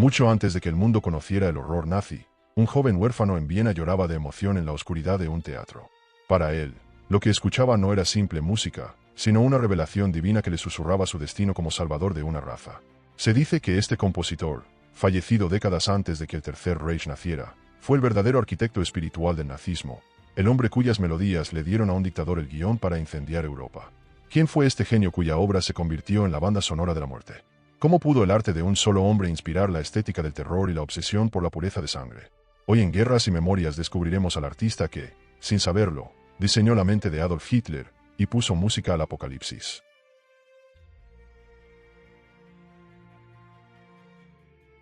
Mucho antes de que el mundo conociera el horror nazi, un joven huérfano en Viena lloraba de emoción en la oscuridad de un teatro. Para él, lo que escuchaba no era simple música, sino una revelación divina que le susurraba su destino como salvador de una raza. Se dice que este compositor, fallecido décadas antes de que el Tercer Reich naciera, fue el verdadero arquitecto espiritual del nazismo, el hombre cuyas melodías le dieron a un dictador el guión para incendiar Europa. ¿Quién fue este genio cuya obra se convirtió en la banda sonora de la muerte? ¿Cómo pudo el arte de un solo hombre inspirar la estética del terror y la obsesión por la pureza de sangre? Hoy en Guerras y Memorias descubriremos al artista que, sin saberlo, diseñó la mente de Adolf Hitler y puso música al apocalipsis.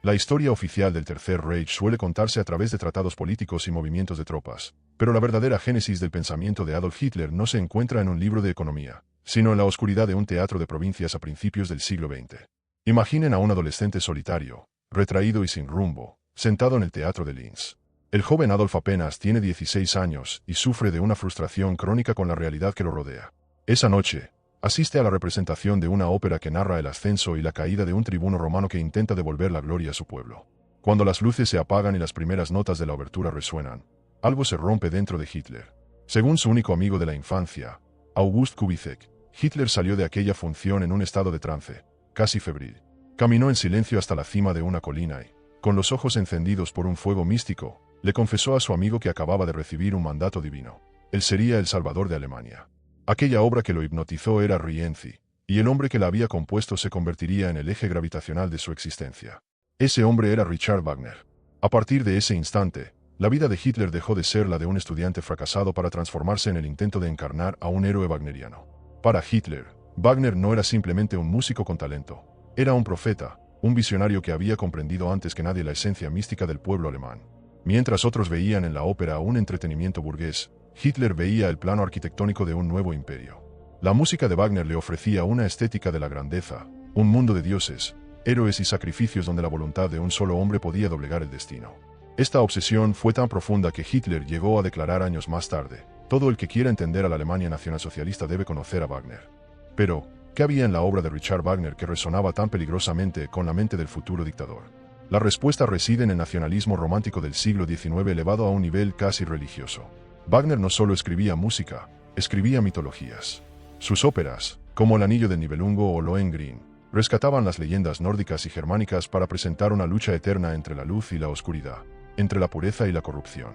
La historia oficial del Tercer Reich suele contarse a través de tratados políticos y movimientos de tropas, pero la verdadera génesis del pensamiento de Adolf Hitler no se encuentra en un libro de economía, sino en la oscuridad de un teatro de provincias a principios del siglo XX. Imaginen a un adolescente solitario, retraído y sin rumbo, sentado en el teatro de Linz. El joven Adolf apenas tiene 16 años y sufre de una frustración crónica con la realidad que lo rodea. Esa noche, asiste a la representación de una ópera que narra el ascenso y la caída de un tribuno romano que intenta devolver la gloria a su pueblo. Cuando las luces se apagan y las primeras notas de la obertura resuenan, algo se rompe dentro de Hitler. Según su único amigo de la infancia, August Kubizek, Hitler salió de aquella función en un estado de trance, casi febril. Caminó en silencio hasta la cima de una colina y, con los ojos encendidos por un fuego místico, le confesó a su amigo que acababa de recibir un mandato divino. Él sería el salvador de Alemania. Aquella obra que lo hipnotizó era Rienzi, y el hombre que la había compuesto se convertiría en el eje gravitacional de su existencia. Ese hombre era Richard Wagner. A partir de ese instante, la vida de Hitler dejó de ser la de un estudiante fracasado para transformarse en el intento de encarnar a un héroe wagneriano. Para Hitler, Wagner no era simplemente un músico con talento, era un profeta, un visionario que había comprendido antes que nadie la esencia mística del pueblo alemán. Mientras otros veían en la ópera un entretenimiento burgués, Hitler veía el plano arquitectónico de un nuevo imperio. La música de Wagner le ofrecía una estética de la grandeza, un mundo de dioses, héroes y sacrificios donde la voluntad de un solo hombre podía doblegar el destino. Esta obsesión fue tan profunda que Hitler llegó a declarar años más tarde: todo el que quiera entender a la Alemania nacionalsocialista debe conocer a Wagner. Pero, ¿qué había en la obra de Richard Wagner que resonaba tan peligrosamente con la mente del futuro dictador? La respuesta reside en el nacionalismo romántico del siglo XIX elevado a un nivel casi religioso. Wagner no solo escribía música, escribía mitologías. Sus óperas, como El Anillo del Nibelungo o Lohengrin, rescataban las leyendas nórdicas y germánicas para presentar una lucha eterna entre la luz y la oscuridad, entre la pureza y la corrupción.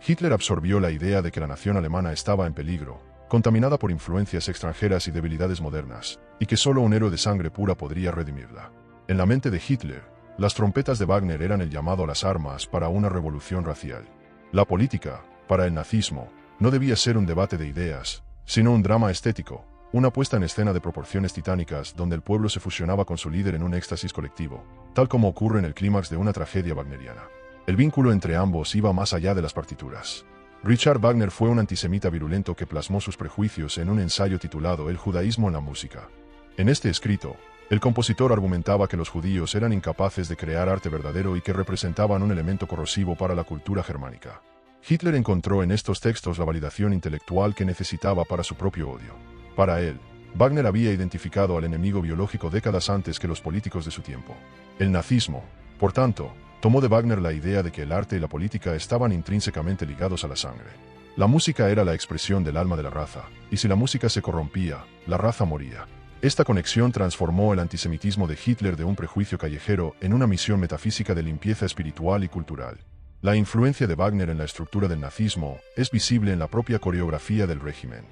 Hitler absorbió la idea de que la nación alemana estaba en peligro, contaminada por influencias extranjeras y debilidades modernas, y que solo un héroe de sangre pura podría redimirla. En la mente de Hitler, las trompetas de Wagner eran el llamado a las armas para una revolución racial. La política, para el nazismo, no debía ser un debate de ideas, sino un drama estético, una puesta en escena de proporciones titánicas donde el pueblo se fusionaba con su líder en un éxtasis colectivo, tal como ocurre en el clímax de una tragedia wagneriana. El vínculo entre ambos iba más allá de las partituras. Richard Wagner fue un antisemita virulento que plasmó sus prejuicios en un ensayo titulado El judaísmo en la música. En este escrito, el compositor argumentaba que los judíos eran incapaces de crear arte verdadero y que representaban un elemento corrosivo para la cultura germánica. Hitler encontró en estos textos la validación intelectual que necesitaba para su propio odio. Para él, Wagner había identificado al enemigo biológico décadas antes que los políticos de su tiempo. El nazismo, por tanto, tomó de Wagner la idea de que el arte y la política estaban intrínsecamente ligados a la sangre. La música era la expresión del alma de la raza, y si la música se corrompía, la raza moría. Esta conexión transformó el antisemitismo de Hitler de un prejuicio callejero en una misión metafísica de limpieza espiritual y cultural. La influencia de Wagner en la estructura del nazismo es visible en la propia coreografía del régimen.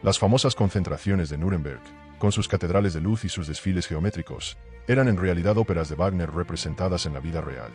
Las famosas concentraciones de Nuremberg, con sus catedrales de luz y sus desfiles geométricos, eran en realidad óperas de Wagner representadas en la vida real.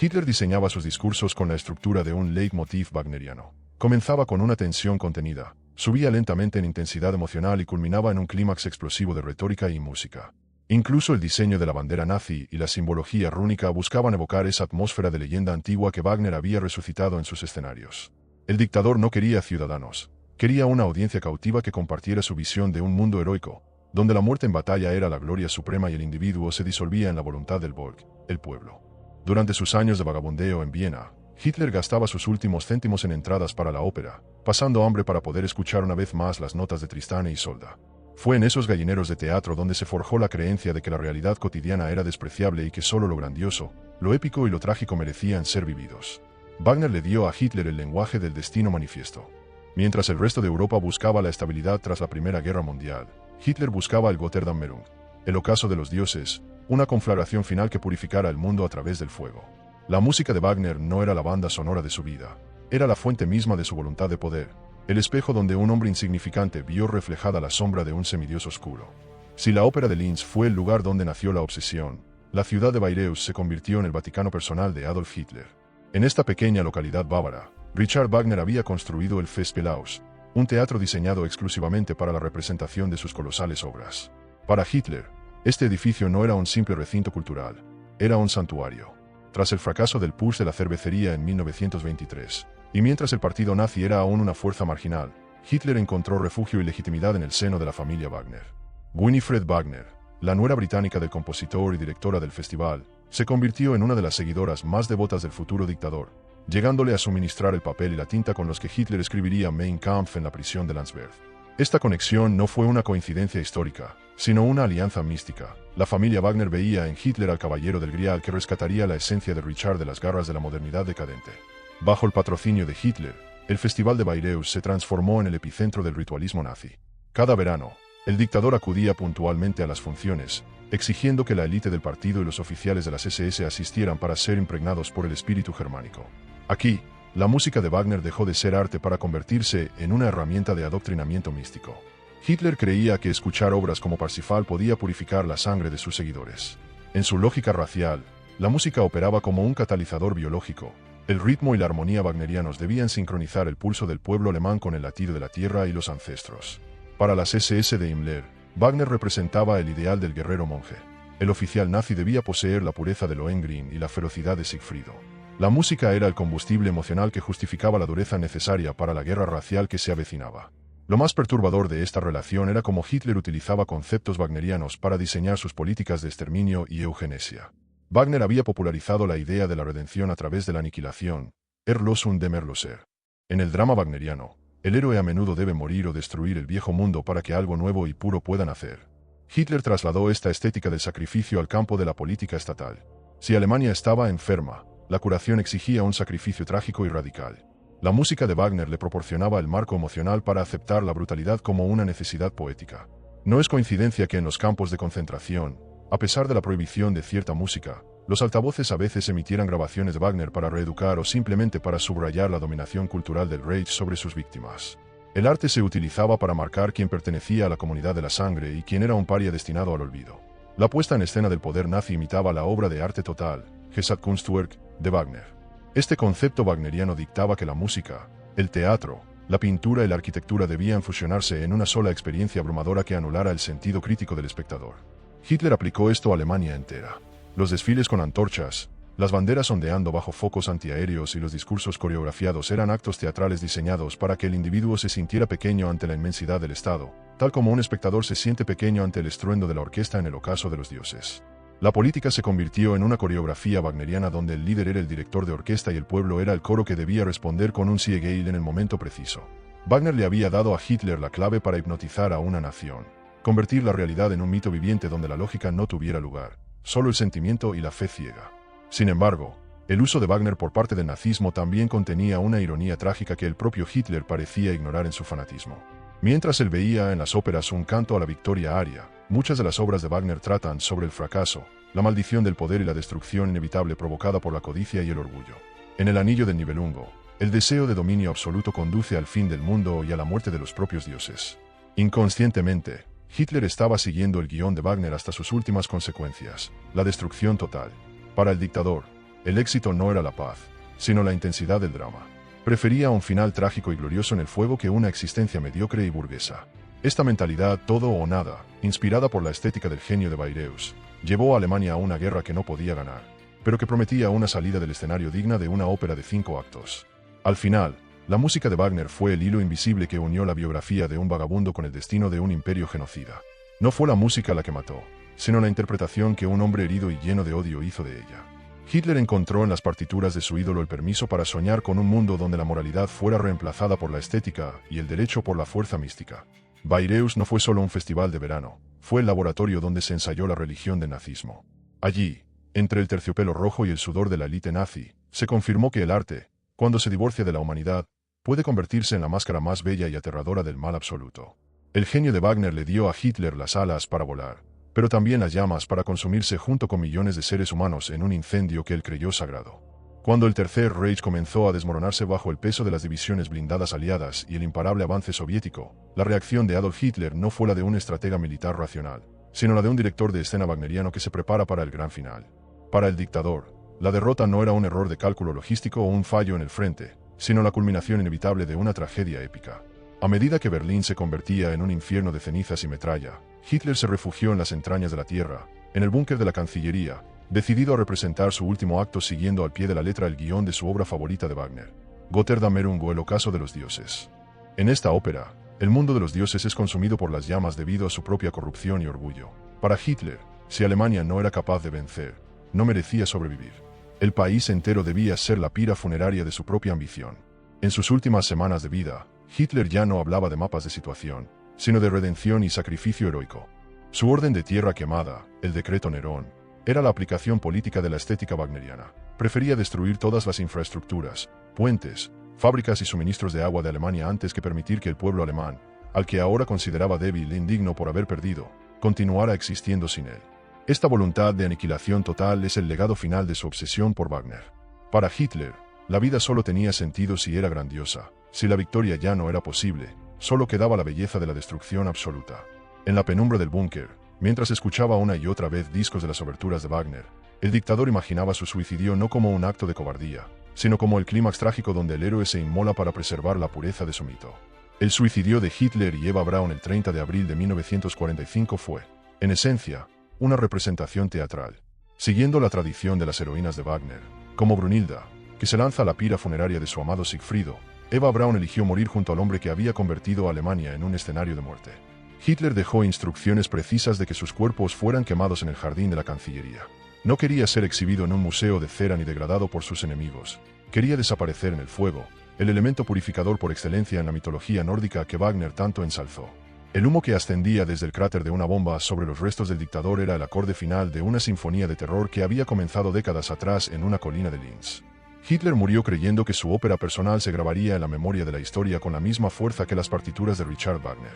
Hitler diseñaba sus discursos con la estructura de un leitmotiv wagneriano. Comenzaba con una tensión contenida, subía lentamente en intensidad emocional y culminaba en un clímax explosivo de retórica y música. Incluso el diseño de la bandera nazi y la simbología rúnica buscaban evocar esa atmósfera de leyenda antigua que Wagner había resucitado en sus escenarios. El dictador no quería ciudadanos, quería una audiencia cautiva que compartiera su visión de un mundo heroico, donde la muerte en batalla era la gloria suprema y el individuo se disolvía en la voluntad del Volk, el pueblo. Durante sus años de vagabundeo en Viena, Hitler gastaba sus últimos céntimos en entradas para la ópera, pasando hambre para poder escuchar una vez más las notas de Tristán e Isolda. Fue en esos gallineros de teatro donde se forjó la creencia de que la realidad cotidiana era despreciable y que solo lo grandioso, Lo épico y lo trágico merecían ser vividos. Wagner le dio a Hitler el lenguaje del destino manifiesto. Mientras el resto de Europa buscaba la estabilidad tras la Primera Guerra Mundial, Hitler buscaba el Götterdämmerung, el ocaso de los dioses, una conflagración final que purificara el mundo a través del fuego. La música de Wagner no era la banda sonora de su vida, era la fuente misma de su voluntad de poder, el espejo donde un hombre insignificante vio reflejada la sombra de un semidios oscuro. Si la ópera de Linz fue el lugar donde nació la obsesión, la ciudad de Bayreuth se convirtió en el Vaticano personal de Adolf Hitler. En esta pequeña localidad bávara, Richard Wagner había construido el Festspielhaus, un teatro diseñado exclusivamente para la representación de sus colosales obras. Para Hitler, este edificio no era un simple recinto cultural, era un santuario. Tras el fracaso del Putsch de la cervecería en 1923, y mientras el partido nazi era aún una fuerza marginal, Hitler encontró refugio y legitimidad en el seno de la familia Wagner. Winifred Wagner, la nuera británica del compositor y directora del festival, se convirtió en una de las seguidoras más devotas del futuro dictador, llegándole a suministrar el papel y la tinta con los que Hitler escribiría Mein Kampf en la prisión de Landsberg. Esta conexión no fue una coincidencia histórica, sino una alianza mística. La familia Wagner veía en Hitler al caballero del Grial que rescataría la esencia de Richard de las garras de la modernidad decadente. Bajo el patrocinio de Hitler, el Festival de Bayreuth se transformó en el epicentro del ritualismo nazi. Cada verano, el dictador acudía puntualmente a las funciones, exigiendo que la élite del partido y los oficiales de las SS asistieran para ser impregnados por el espíritu germánico. Aquí, la música de Wagner dejó de ser arte para convertirse en una herramienta de adoctrinamiento místico. Hitler creía que escuchar obras como Parsifal podía purificar la sangre de sus seguidores. En su lógica racial, la música operaba como un catalizador biológico. El ritmo y la armonía wagnerianos debían sincronizar el pulso del pueblo alemán con el latido de la tierra y los ancestros. Para las SS de Himmler, Wagner representaba el ideal del guerrero monje. El oficial nazi debía poseer la pureza de Lohengrin y la ferocidad de Siegfriedo. La música era el combustible emocional que justificaba la dureza necesaria para la guerra racial que se avecinaba. Lo más perturbador de esta relación era cómo Hitler utilizaba conceptos wagnerianos para diseñar sus políticas de exterminio y eugenesia. Wagner había popularizado la idea de la redención a través de la aniquilación, Erlösung dem Erlöser. En el drama wagneriano, el héroe a menudo debe morir o destruir el viejo mundo para que algo nuevo y puro pueda nacer. Hitler trasladó esta estética del sacrificio al campo de la política estatal. Si Alemania estaba enferma, la curación exigía un sacrificio trágico y radical. La música de Wagner le proporcionaba el marco emocional para aceptar la brutalidad como una necesidad poética. No es coincidencia que en los campos de concentración, a pesar de la prohibición de cierta música, los altavoces a veces emitieran grabaciones de Wagner para reeducar o simplemente para subrayar la dominación cultural del Reich sobre sus víctimas. El arte se utilizaba para marcar quién pertenecía a la comunidad de la sangre y quién era un paria destinado al olvido. La puesta en escena del poder nazi imitaba la obra de arte total, Gesamtkunstwerk, de Wagner. Este concepto wagneriano dictaba que la música, el teatro, la pintura y la arquitectura debían fusionarse en una sola experiencia abrumadora que anulara el sentido crítico del espectador. Hitler aplicó esto a Alemania entera. Los desfiles con antorchas, las banderas ondeando bajo focos antiaéreos y los discursos coreografiados eran actos teatrales diseñados para que el individuo se sintiera pequeño ante la inmensidad del Estado, tal como un espectador se siente pequeño ante el estruendo de la orquesta en el ocaso de los dioses. La política se convirtió en una coreografía wagneriana donde el líder era el director de orquesta y el pueblo era el coro que debía responder con un Siegeil en el momento preciso. Wagner le había dado a Hitler la clave para hipnotizar a una nación, convertir la realidad en un mito viviente donde la lógica no tuviera lugar, solo el sentimiento y la fe ciega. Sin embargo, el uso de Wagner por parte del nazismo también contenía una ironía trágica que el propio Hitler parecía ignorar en su fanatismo. Mientras él veía en las óperas un canto a la victoria aria, muchas de las obras de Wagner tratan sobre el fracaso, la maldición del poder y la destrucción inevitable provocada por la codicia y el orgullo. En El Anillo del Nibelungo, el deseo de dominio absoluto conduce al fin del mundo y a la muerte de los propios dioses. Inconscientemente, Hitler estaba siguiendo el guión de Wagner hasta sus últimas consecuencias, la destrucción total. Para el dictador, el éxito no era la paz, sino la intensidad del drama. Prefería un final trágico y glorioso en el fuego que una existencia mediocre y burguesa. Esta mentalidad todo o nada, inspirada por la estética del genio de Bayreuth, llevó a Alemania a una guerra que no podía ganar, pero que prometía una salida del escenario digna de una ópera de 5 actos. Al final, la música de Wagner fue el hilo invisible que unió la biografía de un vagabundo con el destino de un imperio genocida. No fue la música la que mató, sino la interpretación que un hombre herido y lleno de odio hizo de ella. Hitler encontró en las partituras de su ídolo el permiso para soñar con un mundo donde la moralidad fuera reemplazada por la estética y el derecho por la fuerza mística. Bayreuth no fue solo un festival de verano, fue el laboratorio donde se ensayó la religión del nazismo. Allí, Entre el terciopelo rojo y el sudor de la élite nazi, se confirmó que el arte, cuando se divorcia de la humanidad, puede convertirse en la máscara más bella y aterradora del mal absoluto. El genio de Wagner le dio a Hitler las alas para volar, pero también las llamas para consumirse junto con millones de seres humanos en un incendio que él creyó sagrado. Cuando el Tercer Reich comenzó a desmoronarse bajo el peso de las divisiones blindadas aliadas y el imparable avance soviético, la reacción de Adolf Hitler no fue la de un estratega militar racional, sino la de un director de escena wagneriano que se prepara para el gran final. Para el dictador, la derrota no era un error de cálculo logístico o un fallo en el frente, sino la culminación inevitable de una tragedia épica. A medida que Berlín se convertía en un infierno de cenizas y metralla, Hitler se refugió en las entrañas de la tierra, en el búnker de la Cancillería, decidido a representar su último acto siguiendo al pie de la letra el guión de su obra favorita de Wagner, Götterdämmerung o el ocaso de los dioses. En esta ópera, el mundo de los dioses es consumido por las llamas debido a su propia corrupción y orgullo. Para Hitler, si Alemania no era capaz de vencer, no merecía sobrevivir. El país entero debía ser la pira funeraria de su propia ambición. En sus últimas semanas de vida, Hitler ya no hablaba de mapas de situación, sino de redención y sacrificio heroico. Su orden de tierra quemada, el decreto Nerón, era la aplicación política de la estética wagneriana. Prefería destruir todas las infraestructuras, puentes, fábricas y suministros de agua de Alemania antes que permitir que el pueblo alemán, al que ahora consideraba débil e indigno por haber perdido, continuara existiendo sin él. Esta voluntad de aniquilación total es el legado final de su obsesión por Wagner. Para Hitler, la vida solo tenía sentido si era grandiosa. Si la victoria ya no era posible, solo quedaba la belleza de la destrucción absoluta. En la penumbra del búnker, mientras escuchaba una y otra vez discos de las oberturas de Wagner, el dictador imaginaba su suicidio no como un acto de cobardía, sino como el clímax trágico donde el héroe se inmola para preservar la pureza de su mito. El suicidio de Hitler y Eva Braun el 30 de abril de 1945 fue, en esencia, una representación teatral, siguiendo la tradición de las heroínas de Wagner, como Brunilda, que se lanza a la pira funeraria de su amado Sigfrido. Eva Braun eligió morir junto al hombre que había convertido a Alemania en un escenario de muerte. Hitler dejó instrucciones precisas de que sus cuerpos fueran quemados en el jardín de la Cancillería. No quería ser exhibido en un museo de cera ni degradado por sus enemigos. Quería desaparecer en el fuego, el elemento purificador por excelencia en la mitología nórdica que Wagner tanto ensalzó. El humo que ascendía desde el cráter de una bomba sobre los restos del dictador era el acorde final de una sinfonía de terror que había comenzado décadas atrás en una colina de Linz. Hitler murió creyendo que su ópera personal se grabaría en la memoria de la historia con la misma fuerza que las partituras de Richard Wagner.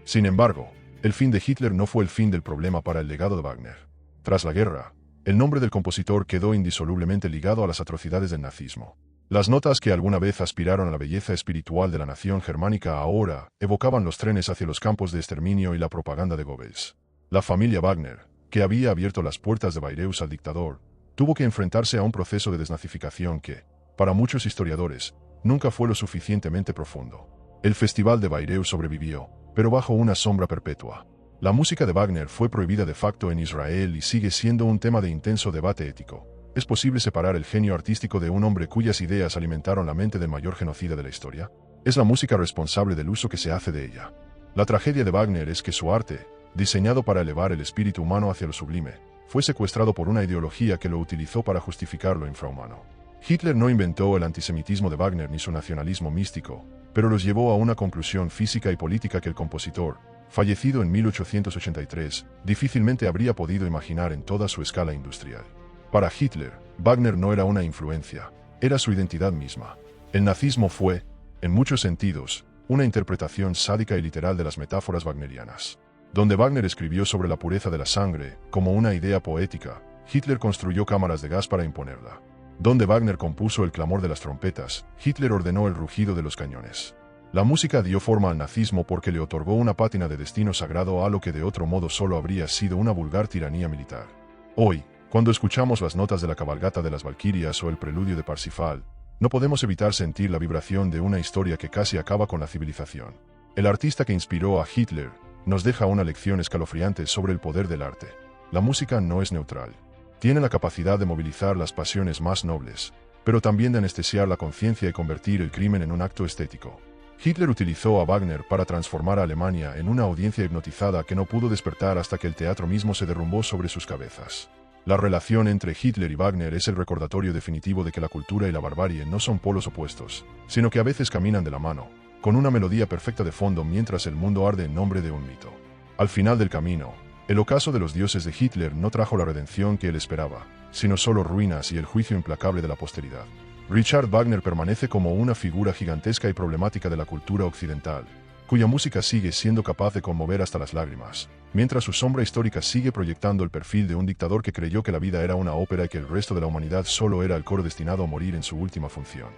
Sin embargo, el fin de Hitler no fue el fin del problema para el legado de Wagner. Tras la guerra, el nombre del compositor quedó indisolublemente ligado a las atrocidades del nazismo. Las notas que alguna vez aspiraron a la belleza espiritual de la nación germánica ahora evocaban los trenes hacia los campos de exterminio y la propaganda de Goebbels. La familia Wagner, que había abierto las puertas de Bayreuth al dictador, tuvo que enfrentarse a un proceso de desnazificación que, para muchos historiadores, nunca fue lo suficientemente profundo. El Festival de Bayreuth sobrevivió, pero bajo una sombra perpetua. La música de Wagner fue prohibida de facto en Israel y sigue siendo un tema de intenso debate ético. ¿Es posible separar el genio artístico de un hombre cuyas ideas alimentaron la mente del mayor genocida de la historia? ¿Es la música responsable del uso que se hace de ella? La tragedia de Wagner es que su arte, diseñado para elevar el espíritu humano hacia lo sublime, fue secuestrado por una ideología que lo utilizó para justificar lo infrahumano. Hitler no inventó el antisemitismo de Wagner ni su nacionalismo místico, pero los llevó a una conclusión física y política que el compositor, fallecido en 1883, difícilmente habría podido imaginar en toda su escala industrial. Para Hitler, Wagner no era una influencia, era su identidad misma. El nazismo fue, en muchos sentidos, una interpretación sádica y literal de las metáforas wagnerianas. Donde Wagner escribió sobre la pureza de la sangre, como una idea poética, Hitler construyó cámaras de gas para imponerla. Donde Wagner compuso el clamor de las trompetas, Hitler ordenó el rugido de los cañones. La música dio forma al nazismo porque le otorgó una pátina de destino sagrado a lo que de otro modo solo habría sido una vulgar tiranía militar. Hoy, cuando escuchamos las notas de la cabalgata de las Valquirias o el preludio de Parsifal, no podemos evitar sentir la vibración de una historia que casi acaba con la civilización. El artista que inspiró a Hitler nos deja una lección escalofriante sobre el poder del arte. La música no es neutral. Tiene la capacidad de movilizar las pasiones más nobles, pero también de anestesiar la conciencia y convertir el crimen en un acto estético. Hitler utilizó a Wagner para transformar a Alemania en una audiencia hipnotizada que no pudo despertar hasta que el teatro mismo se derrumbó sobre sus cabezas. La relación entre Hitler y Wagner es el recordatorio definitivo de que la cultura y la barbarie no son polos opuestos, sino que a veces caminan de la mano, con una melodía perfecta de fondo mientras el mundo arde en nombre de un mito. Al final del camino, El ocaso de los dioses de Hitler no trajo la redención que él esperaba, sino solo ruinas y el juicio implacable de la posteridad. Richard Wagner permanece como una figura gigantesca y problemática de la cultura occidental, cuya música sigue siendo capaz de conmover hasta las lágrimas, mientras su sombra histórica sigue proyectando el perfil de un dictador que creyó que la vida era una ópera y que el resto de la humanidad solo era el coro destinado a morir en su última función.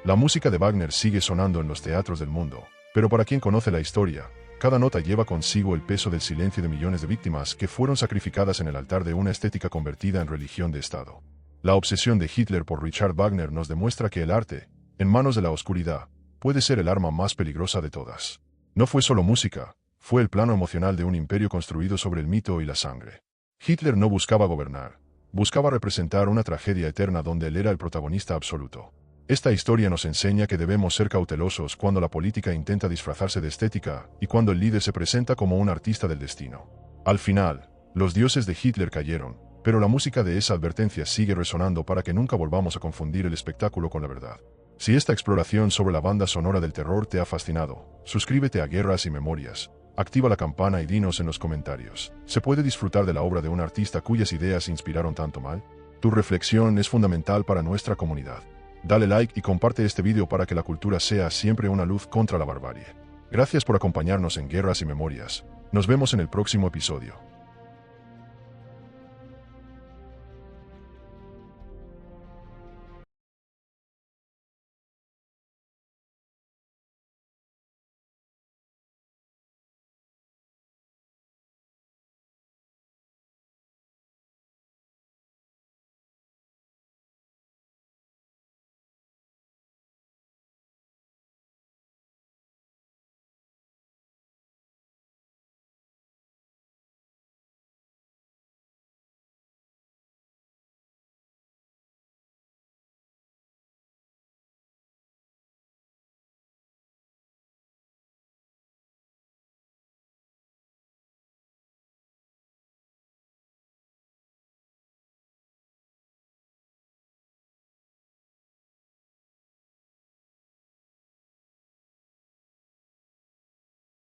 La música de Wagner sigue sonando en los teatros del mundo, pero para quien conoce la historia, cada nota lleva consigo el peso del silencio de millones de víctimas que fueron sacrificadas en el altar de una estética convertida en religión de Estado. La obsesión de Hitler por Richard Wagner nos demuestra que el arte, en manos de la oscuridad, puede ser el arma más peligrosa de todas. No fue solo música, fue el plano emocional de un imperio construido sobre el mito y la sangre. Hitler no buscaba gobernar, buscaba representar una tragedia eterna donde él era el protagonista absoluto. Esta historia nos enseña que debemos ser cautelosos cuando la política intenta disfrazarse de estética y cuando el líder se presenta como un artista del destino. Al final, los dioses de Hitler cayeron, pero la música de esa advertencia sigue resonando para que nunca volvamos a confundir el espectáculo con la verdad. Si esta exploración sobre la banda sonora del terror te ha fascinado, suscríbete a Guerras y Memorias, activa la campana y dinos en los comentarios. ¿Se puede disfrutar de la obra de un artista cuyas ideas inspiraron tanto mal? Tu reflexión es fundamental para nuestra comunidad. Dale like y comparte este video para que la cultura sea siempre una luz contra la barbarie. Gracias por acompañarnos en Guerras y Memorias. Nos vemos en el próximo episodio.